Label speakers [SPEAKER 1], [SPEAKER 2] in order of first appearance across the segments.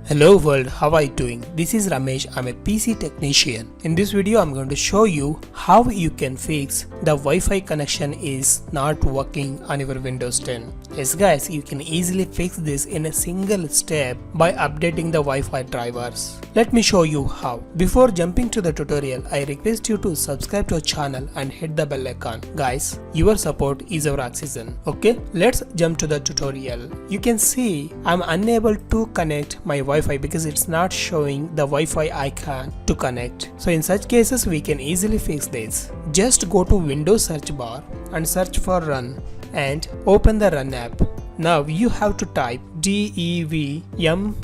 [SPEAKER 1] Hello world, how are you doing? This is Ramesh, I'm a PC technician. In this video I'm going to show you how you can fix the Wi-Fi connection is not working on your Windows 10. Yes guys, you can easily fix this in a single step by updating the Wi-Fi drivers. Let me show you how. Before jumping to the tutorial, I request you to subscribe to our channel and hit the bell icon. Guys, your support is our oxygen. Okay, let's jump to the tutorial. You can see I'm unable to connect my Wi-Fi because it's not showing the Wi-Fi icon to connect. So in such cases we can easily fix this. Just go to Windows search bar and search for run and open the run app. Now you have to type devmgmt.msc,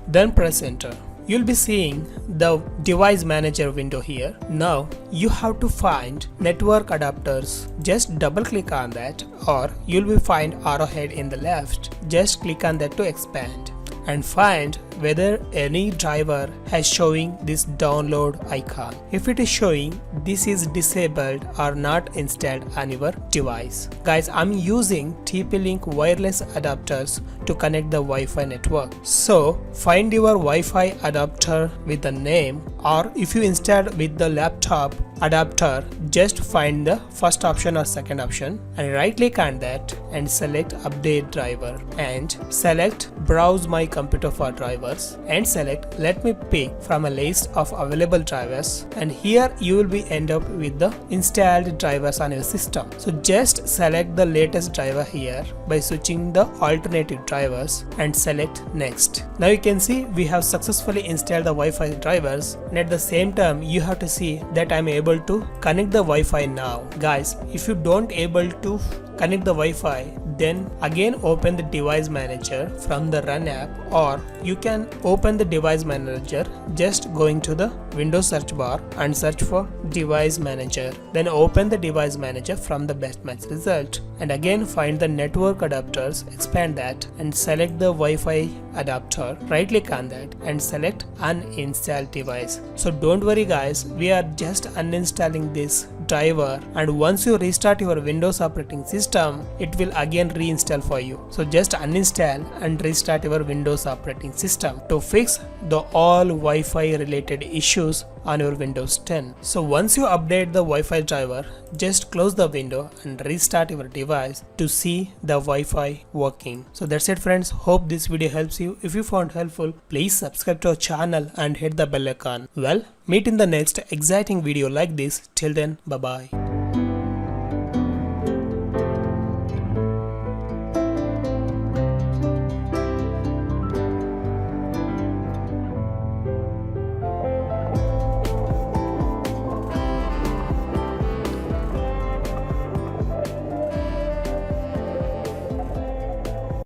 [SPEAKER 1] then press enter. You'll be seeing the device manager window here. Now you have to find network adapters. Just double click on that, or you'll be find arrowhead in the left. Just click on that to expand and find whether any driver has showing this download icon. If it is showing, this is disabled or not installed on your device. Guys, I'm using TP-Link wireless adapters to connect the Wi-Fi network. So find your Wi-Fi adapter with the name, or if you installed with the laptop adapter, just find the first option or second option and right click on that and select update driver and select browse my computer for drivers and select let me pick from a list of available drivers, and here you will be end up with the installed drivers on your system. So just select the latest driver here by switching the alternative drivers and select next. Now you can see we have successfully installed the Wi-Fi drivers, and at the same time you have to see that I'm able to connect the Wi-Fi now. Guys, if you don't able to connect the Wi-Fi, then again open the device manager from the run app, or you can open the device manager just going to the Windows search bar and search for device manager, then open the device manager from the best match result and again find the network adapters, expand that and select the Wi-Fi adapter, right click on that and select uninstall device. So don't worry guys, we are just uninstalling this driver, and once you restart your Windows operating system, it will again reinstall for you. So just uninstall and restart your Windows operating system to fix the all Wi-Fi related issues on your Windows 10. So once you update the Wi-Fi driver, just close the window and restart your device to see the Wi-Fi working. So that's it friends, hope this video helps you. If you found helpful, please subscribe to our channel and hit the bell icon. Well, meet in the next exciting video like this. Till then, bye bye.